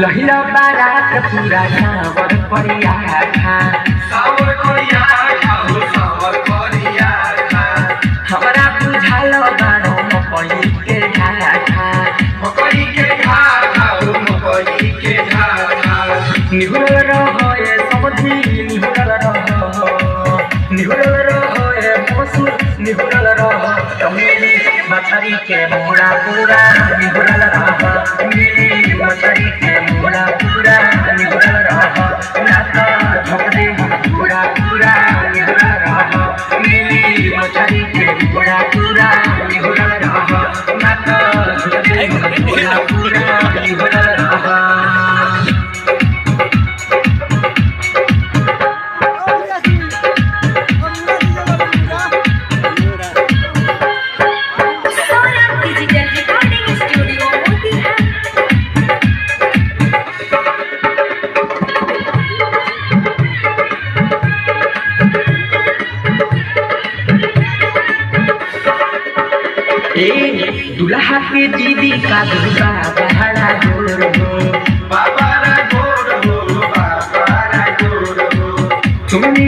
लहिला बारात पूरा सावर परिया खा सावर करिया खाओ सावर करिया खा हमरा बुझाल बारो मकई के घाटा मकई के घा खाओ मकई के घा खा निहुरल रहे समझी निहुरल रहे मसूर निहुरल रहे तमेरी मछरी के मोड़ा पूरा निहुरल रहे मिली मछरी के मोड़ा पूरा निहुरल रहे नाता झपदे पूरा पूरा निहुरल रहे मिली मछरी के मोड़ा पूरा निहुरल रहे नाता झपदे पूरा पूरा निहुरल रहे दुल्हा के दीदी का दुल्हा बड़ा गोर हो बाबा रा गोर हो बाबा रा गोर हो तुमने